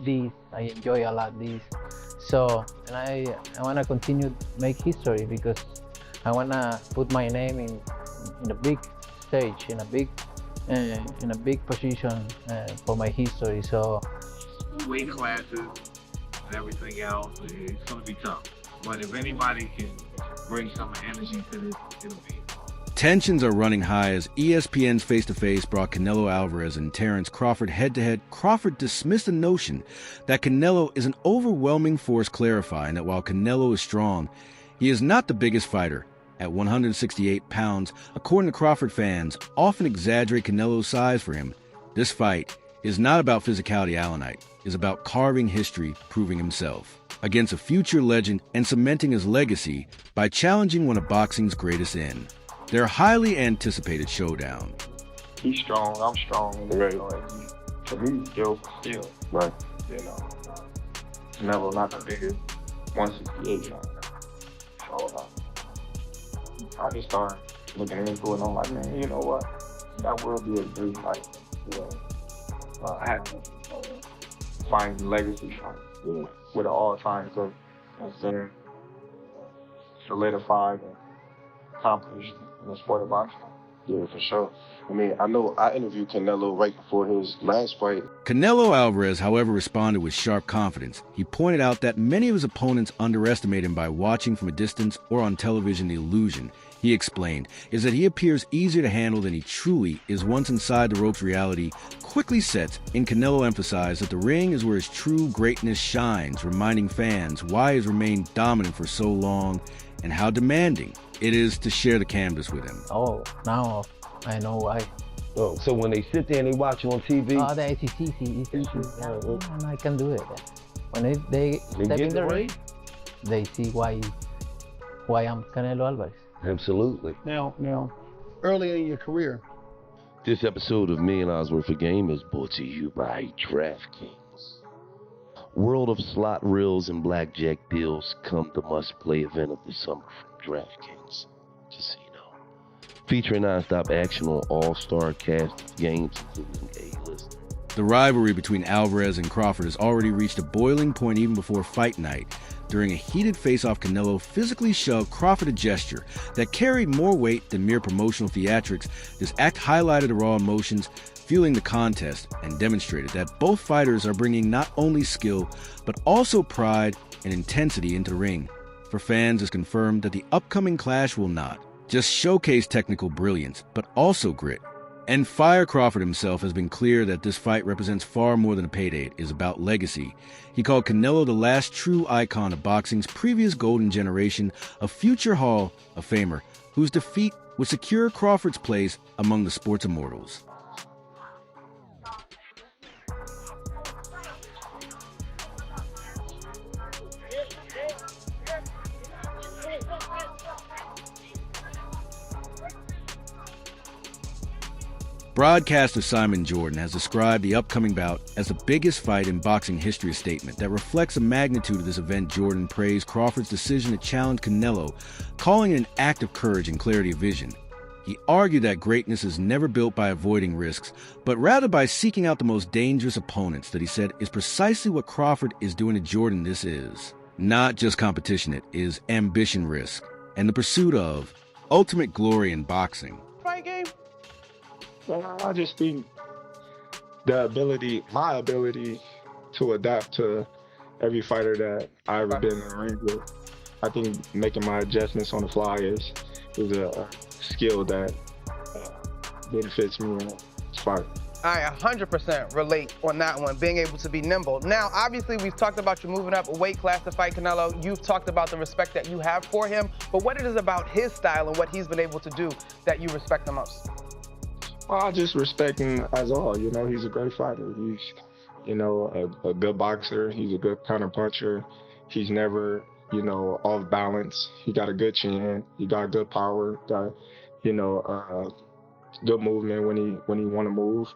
this. I enjoy a lot this. So, and I want to continue make history because I want to put my name in a big stage, in a big position for my history. So, weight classes and everything else, it's going to be tough. But if anybody can bring some energy to this, it'll be. Tensions are running high as ESPN's face-to-face brought Canelo Alvarez and Terence Crawford head-to-head. Crawford dismissed the notion that Canelo is an overwhelming force, clarifying that while Canelo is strong, he is not the biggest fighter. At 168 pounds, according to Crawford fans, often exaggerate Canelo's size for him. This fight is not about physicality Allenite. It is about carving history, proving himself against a future legend and cementing his legacy by challenging one of boxing's greatest in their highly anticipated showdown. He's strong, I'm strong. Right. So he's still. Right. You know, Canelo not the biggest 168 shot. So I just started looking into it and I'm like, man, you know what? That will be a great fight. You know, I had to find legacy shot with all time, so that's been solidified and accomplished in the sport of boxing. Yeah, for sure. I mean, I know I interviewed Canelo right before his last fight. Canelo Alvarez, however, responded with sharp confidence. He pointed out that many of his opponents underestimate him by watching from a distance or on television. The illusion, he explained, is that he appears easier to handle than he truly is once inside the ropes. Reality quickly sets in. Canelo emphasized that the ring is where his true greatness shines, reminding fans why he has remained dominant for so long and how demanding it is to share the canvas with him. oh, now I know why. Oh, so when they sit there and they watch you on TV, Oh, that is easy. It's easy. And I can do it. When they step get in the right. ring, they see why I'm Canelo Alvarez. absolutely. Now, early in your career, This episode of Million Hours Worth of Game is brought to you by DraftKings. World of slot reels and blackjack deals come the must-play event of the summer from DraftKings Casino. Featuring non-stop action on all-star cast of games, including A-list. The rivalry between Alvarez and Crawford has already reached a boiling point even before fight night. During a heated face-off, Canelo physically shoved Crawford, a gesture that carried more weight than mere promotional theatrics. This act highlighted the raw emotions fueling the contest and demonstrated that both fighters are bringing not only skill, but also pride and intensity into the ring. For fans, it's confirmed that the upcoming clash will not just showcase technical brilliance, but also grit and fire. Crawford himself has been clear that this fight represents far more than a payday. It is about legacy. He called Canelo the last true icon of boxing's previous golden generation, a future Hall of Famer whose defeat would secure Crawford's place among the sport's immortals. Broadcaster Simon Jordan has described the upcoming bout as the biggest fight in boxing history, a statement that reflects the magnitude of this event. Jordan praised Crawford's decision to challenge Canelo, calling it an act of courage and clarity of vision. He argued that greatness is never built by avoiding risks, but rather by seeking out the most dangerous opponents. That, he said, is precisely what Crawford is doing to Jordan. This is not just competition, it is ambition, risk, and the pursuit of ultimate glory in boxing. fight game. Well, I just think my ability to adapt to every fighter that I've ever been in the ring with. I think making my adjustments on the fly is a skill that benefits me in this fight. I 100% relate on that one, being able to be nimble. Now, obviously, we've talked about you moving up a weight class to fight Canelo. You've talked about the respect that you have for him, but what it is about his style and what he's been able to do that you respect the most? Well, I just respect him as all. You know, he's a great fighter. He's, a good boxer. He's a good counter puncher. He's never, off balance. He got a good chin. He got good power. Got, good movement when he want to move.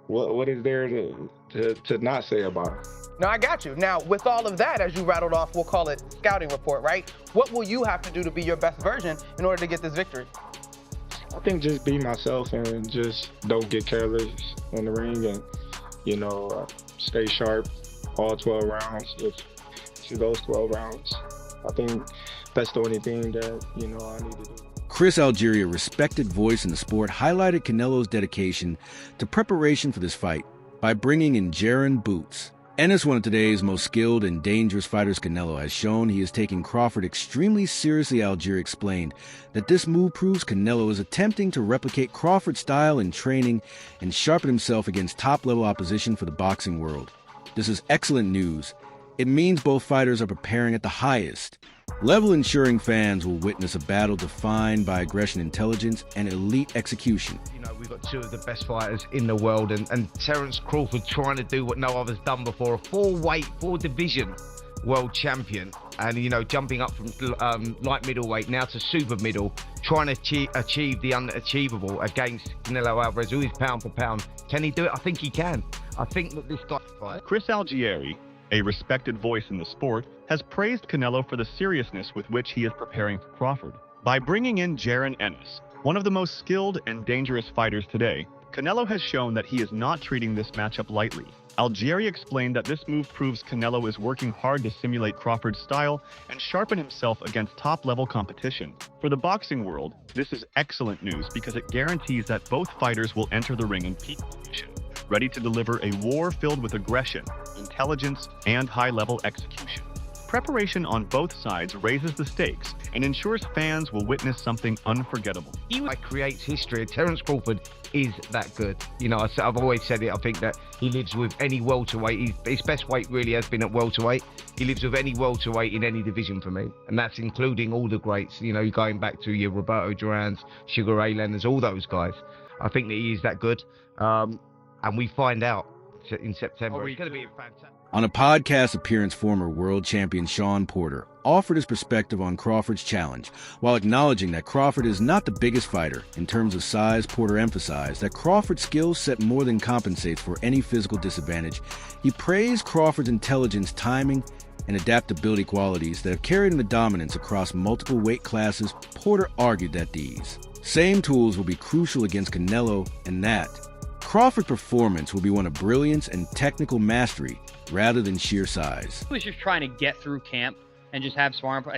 What is there to not say about it? No, I got you. Now, with all of that, as you rattled off, we'll call it scouting report, right? What will you have to do to be your best version in order to get this victory? I think just be myself and just don't get careless in the ring and, stay sharp all 12 rounds. If she goes 12 rounds, I think that's the only thing that, I need to do. Chris Algieri, a respected voice in the sport, highlighted Canelo's dedication to preparation for this fight by bringing in Jaron boots. Ennis, one of today's most skilled and dangerous fighters, Canelo, has shown he is taking Crawford extremely seriously. Algieri explained that this move proves Canelo is attempting to replicate Crawford's style in training and sharpen himself against top-level opposition for the boxing world. This is excellent news. It means both fighters are preparing at the highest level, ensuring fans will witness a battle defined by aggression, intelligence, and elite execution. We've got two of the best fighters in the world, and Terence Crawford trying to do what no other's done before, a four division world champion, and jumping up from light middleweight now to super middle, trying to achieve the unachievable against Canelo Alvarez, who is pound for pound. Can he do it? I think he can. I think that this guy fight. Chris Algieri, a respected voice in the sport, has praised Canelo for the seriousness with which he is preparing for Crawford. By bringing in Jaron Ennis, one of the most skilled and dangerous fighters today, Canelo has shown that he is not treating this matchup lightly. Algieri explained that this move proves Canelo is working hard to simulate Crawford's style and sharpen himself against top-level competition. For the boxing world, this is excellent news because it guarantees that both fighters will enter the ring in peak condition, ready to deliver a war filled with aggression, intelligence, and high-level execution. Preparation on both sides raises the stakes and ensures fans will witness something unforgettable. He creates history. Terence Crawford is that good. I've always said it. I think that he lives with any welterweight. His best weight really has been at welterweight. He lives with any welterweight in any division for me, and that's including all the greats. Going back to your Roberto Durans, Sugar Ray Leonards, all those guys. I think that he is that good, and we find out in September. It's going to be fantastic. On a podcast appearance, former world champion Shawn Porter offered his perspective on Crawford's challenge. While acknowledging that Crawford is not the biggest fighter in terms of size, Porter emphasized that Crawford's skill set more than compensates for any physical disadvantage. He praised Crawford's intelligence, timing, and adaptability qualities that have carried him to dominance across multiple weight classes. Porter argued that these same tools will be crucial against Canelo, and that Crawford's performance will be one of brilliance and technical mastery rather than sheer size. He was just trying to get through camp and just have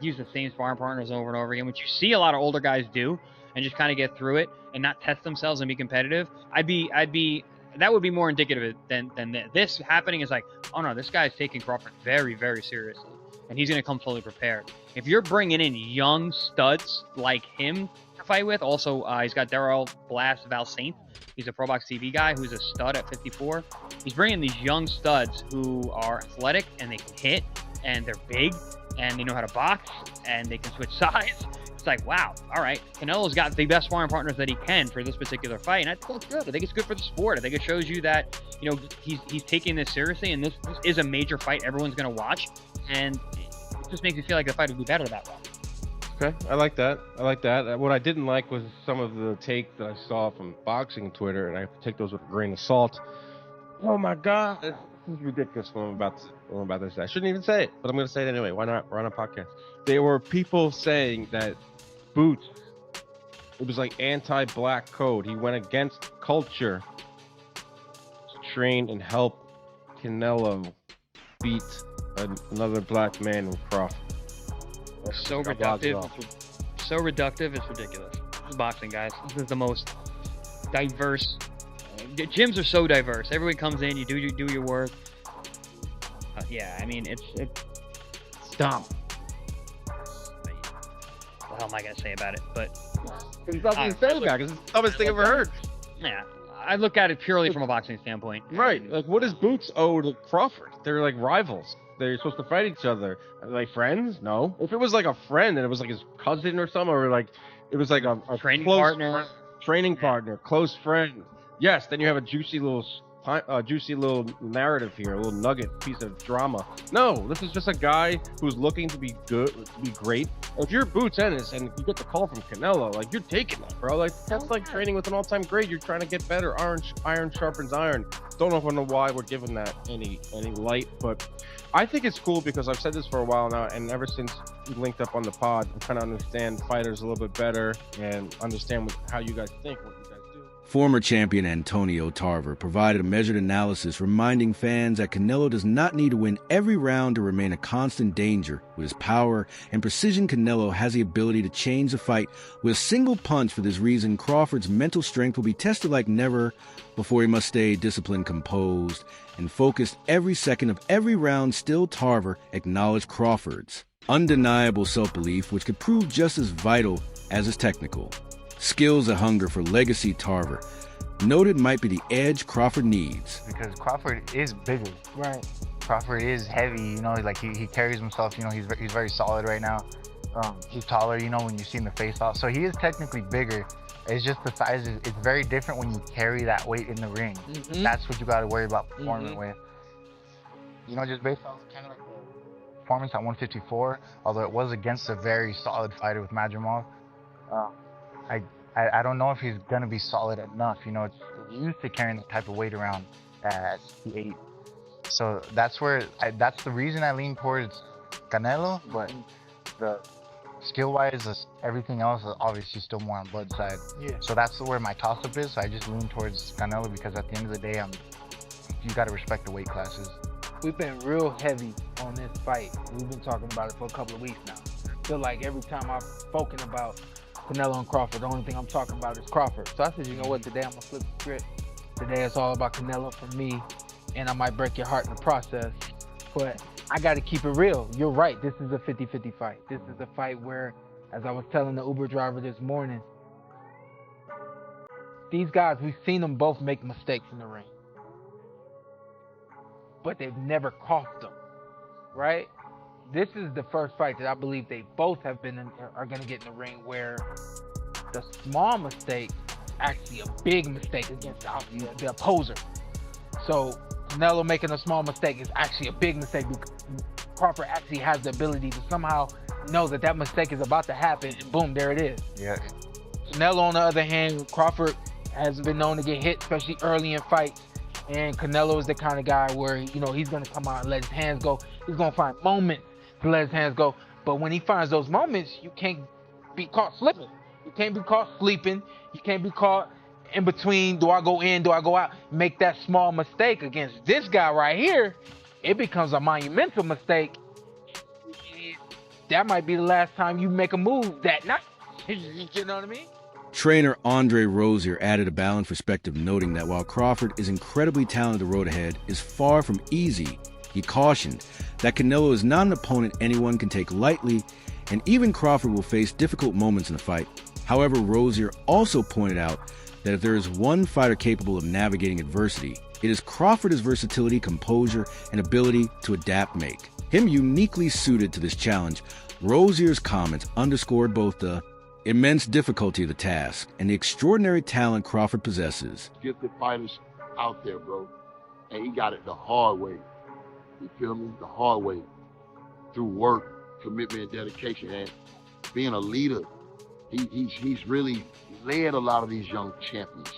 use the same sparring partners over and over again, which you see a lot of older guys do, and just kind of get through it and not test themselves and be competitive. That would be more indicative than this happening is like, oh no, this guy's taking Crawford very, very seriously, and he's going to come fully prepared. If you're bringing in young studs like him to fight with, also he's got Darrell Blast Valsaint. He's a Pro Box TV guy who's a stud at 54. He's bringing these young studs who are athletic and they can hit and they're big and they know how to box and they can switch sides. It's like, wow, all right. Canelo's got the best sparring partners that he can for this particular fight, and I think that's good. I think it's good for the sport. I think it shows you that, he's taking this seriously, and this is a major fight everyone's going to watch, and it just makes me feel like the fight would be better that way. Okay, I like that. What I didn't like was some of the take that I saw from boxing Twitter, and I have to take those with a grain of salt. Oh my God, this is ridiculous what I'm about to say. I shouldn't even say it, but I'm going to say it anyway. Why not? We're on a podcast. There were people saying that Boots, it was like anti-black code. He went against culture to train and help Canelo beat another black man in Crawford. So reductive, it's ridiculous. This is boxing, guys. This is the most diverse. Gyms are so diverse. Everyone comes in, you do your work. Yeah, I mean, it's dumb. What the hell am I gonna say about it? But there's nothing to say about it. It's the dumbest thing I've ever heard. Yeah, I look at it purely from a boxing standpoint. Right. Like, what does Boots owe to Crawford? They're like rivals. They're supposed to fight each other. Are they friends? No. If it was like a friend and it was like his cousin or something, or like it was like a training partner, close friend. Yes, then you have a juicy little narrative here, a little nugget, piece of drama. No, this is just a guy who's looking to be good, to be great. If you're Boots Ennis and you get the call from Canelo, like, you're taking that, bro. Like, that's like training with an all-time great. You're trying to get better. Iron sharpens iron. Don't know why we're giving that any light, but I think it's cool because I've said this for a while now, and ever since we linked up on the pod, I'm trying to understand fighters a little bit better and understand how you guys think, what you guys do. Former champion Antonio Tarver provided a measured analysis reminding fans that Canelo does not need to win every round to remain a constant danger. With his power and precision, Canelo has the ability to change the fight with a single punch. For this reason, Crawford's mental strength will be tested like never before. He must stay disciplined, composed, and focused every second of every round. Still, Tarver acknowledged Crawford's undeniable self-belief, which could prove just as vital as his technical skills. A hunger for legacy, Tarver noted, might be the edge Crawford needs. Because Crawford is bigger. Right. Crawford is heavy, you know, like he carries himself, you know, he's very solid right now. He's taller, you know, when you see him the face off. So he is technically bigger. It's just the size it's very different when you carry that weight in the ring. Mm-hmm. That's what you got to worry about performing with. You know, just based on kind of like the performance at 154, although it was against a very solid fighter with Madrimov, I don't know if he's going to be solid enough. You know, it's used to carrying that type of weight around at 68. So that's the reason I lean towards Canelo, but the skill-wise, everything else is obviously still more on Bud's side. Yeah. So that's where my toss-up is. So I just lean towards Canelo because at the end of the day, you got to respect the weight classes. We've been real heavy on this fight. We've been talking about it for a couple of weeks now. I feel like every time I've spoken about Canelo and Crawford, the only thing I'm talking about is Crawford. So I said, you know what, today I'm gonna flip the script. Today it's all about Canelo for me, and I might break your heart in the process, but I gotta keep it real. You're right, this is a 50-50 fight. This is a fight where, as I was telling the Uber driver this morning, these guys, we've seen them both make mistakes in the ring, but they've never cost them, right? This is the first fight that I believe they both are going to get in the ring where the small mistake actually a big mistake against the opposer. So Canelo making a small mistake is actually a big mistake because Crawford actually has the ability to somehow know that that mistake is about to happen, and boom, there it is. Yeah. Canelo, on the other hand, Crawford has been known to get hit, especially early in fights. And Canelo is the kind of guy where, you know, he's going to come out and let his hands go. He's going to find moments to let his hands go. But when he finds those moments, you can't be caught slipping. You can't be caught sleeping. You can't be caught in between, do I go in, do I go out? Make that small mistake against this guy right here, it becomes a monumental mistake. That might be the last time you make a move that night. You know what I mean? Trainer Andre Rozier added a balanced perspective, noting that while Crawford is incredibly talented, the road ahead is far from easy. He cautioned that Canelo is not an opponent anyone can take lightly, and even Crawford will face difficult moments in the fight. However, Rozier also pointed out that if there is one fighter capable of navigating adversity, it is Crawford's versatility, composure, and ability to adapt make him uniquely suited to this challenge. Rozier's comments underscored both the immense difficulty of the task and the extraordinary talent Crawford possesses. Gifted fighters out there, bro, and he got it the hard way. You feel me? The hard way. Through work, commitment, and dedication, and being a leader. He's really led a lot of these young champions.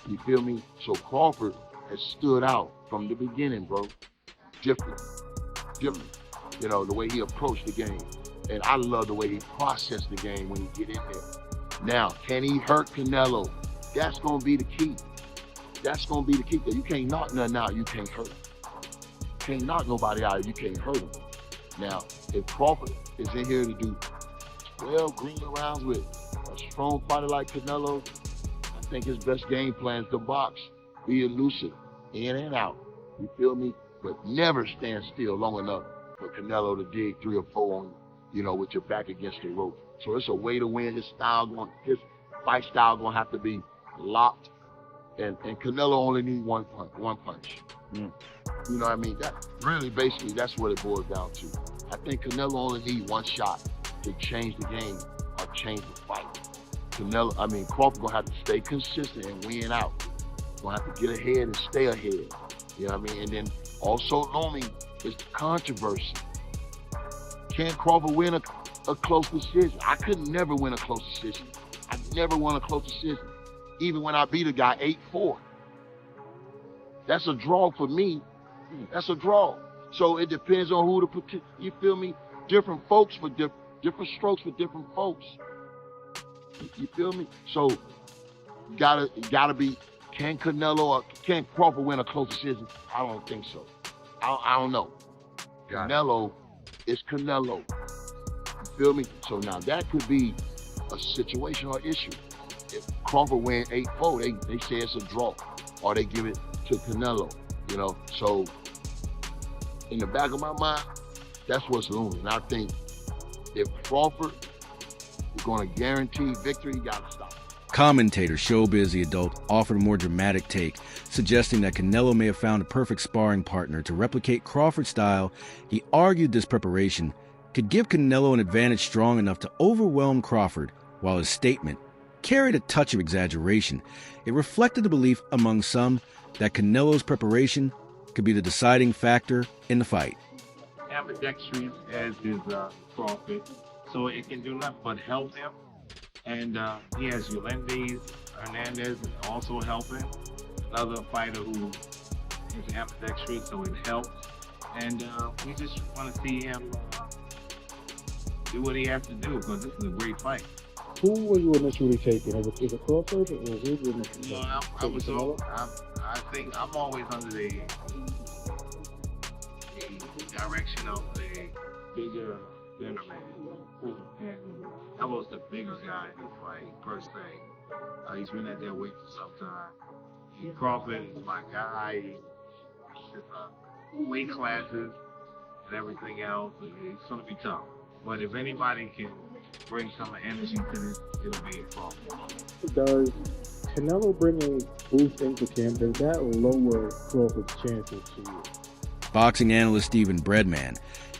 You feel me? So Crawford has stood out from the beginning, bro. Different. You know, the way he approached the game. And I love the way he processed the game when he get in there. Now, can he hurt Canelo? That's going to be the key. That's going to be the key. You can't knock nothing out, you can't hurt him. You can't knock nobody out, you can't hurt him. Now, if Crawford is in here to do 12 green rounds with a strong fighter like Canelo, I think his best game plan is to box, be elusive, in and out. You feel me? But never stand still long enough for Canelo to dig 3 or 4 on you, you know, with your back against the rope. So it's a way to win. His fight style gonna have to be locked, and Canelo only need one punch. You know what I mean? That really, basically, that's what it boils down to. I think Canelo only need one shot to change the game or change the fight. Crawford gonna have to stay consistent and win out. Gonna have to get ahead and stay ahead. You know what I mean? And then also knowing is the controversy. Can Crawford win a close decision? I could never win a close decision. I never won a close decision, even when I beat a guy 8-4. That's a draw for me. That's a draw. So it depends on who you feel me? Different folks for different strokes for different folks. You feel me? So Gotta be. Can Canelo or can Crawford win a close decision? I don't think so. I don't know. Canelo is Canelo. You feel me? So now that could be a situation or issue. If Crawford win 8-4, they say it's a draw, or they give it to Canelo. You know, so in the back of my mind, that's what's looming. And I think if Crawford is going to guarantee victory, he got to stop. Commentator Showbiz the Adult offered a more dramatic take, suggesting that Canelo may have found a perfect sparring partner to replicate Crawford's style. He argued this preparation could give Canelo an advantage strong enough to overwhelm Crawford, while his statement carried a touch of exaggeration. It reflected the belief among some that Canelo's preparation could be the deciding factor in the fight. Ambidextrous as is Crawford, so it can do nothing but help him. And he has Hernandez also helping, another fighter who is ambidextrous, so it helps. And we just want to see him do what he has to do, because this is a great fight. Who were you initially taking? Is it Crawford, or was it initially? No, I think I'm always under the direction of the bigger man. And that was the bigger guy in the fight, per se. He's been at that weight for some time. Crawford is my guy. Weight classes and everything else, it's going to be tough. But if anybody can bring some energy to this, it'll be Crawford. Does Canelo bring a boost into camp? Does that lower Crawford's chances to you? Boxing analyst Stephen Breadman.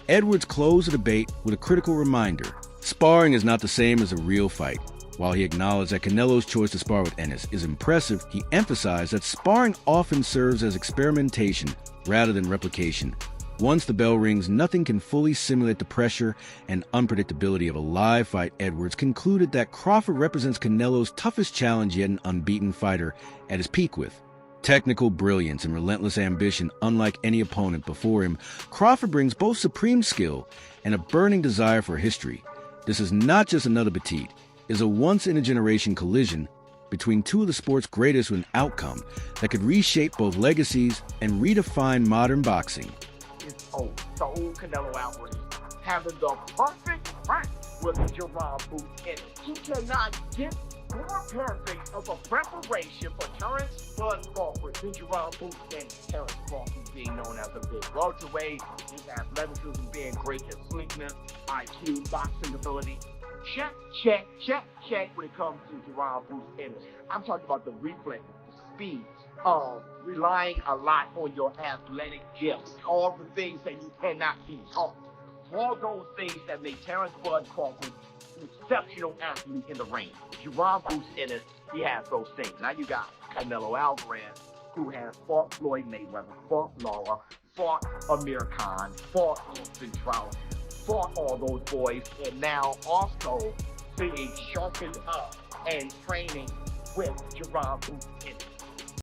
Edwards closed the debate with a critical reminder. Sparring is not the same as a real fight. While he acknowledged that Canelo's choice to spar with Ennis is impressive, he emphasized that sparring often serves as experimentation rather than replication. Once the bell rings, nothing can fully simulate the pressure and unpredictability of a live fight. Edwards concluded that Crawford represents Canelo's toughest challenge, yet an unbeaten fighter at his peak with technical brilliance and relentless ambition. Unlike any opponent before him, Crawford brings both supreme skill and a burning desire for history. This is not just another petite. It is a once-in-a-generation collision between two of the sport's greatest with an outcome that could reshape both legacies and redefine modern boxing. It's old Canelo Alvarez having the perfect fight with Jaron Booth in it. You cannot get more perfect of a preparation for Terence Crawford than Jaron Booth and Terence Crawford being known as a big welterweight, his athleticism being great, his sleekness, IQ, boxing ability. Check when it comes to Jaron Booth and I'm talking about the reflex, the speed, relying a lot on your athletic gifts, all the things that you cannot be taught. All those things that make Terence Crawford an exceptional athlete in the ring. Jaron Booth in it, he has those things. Now you got Canelo Alvarez, who has fought Floyd Mayweather, fought Laura, fought Amir Khan, fought Austin Trout, fought all those boys, and now also being sharpened up and training with Jaron Booth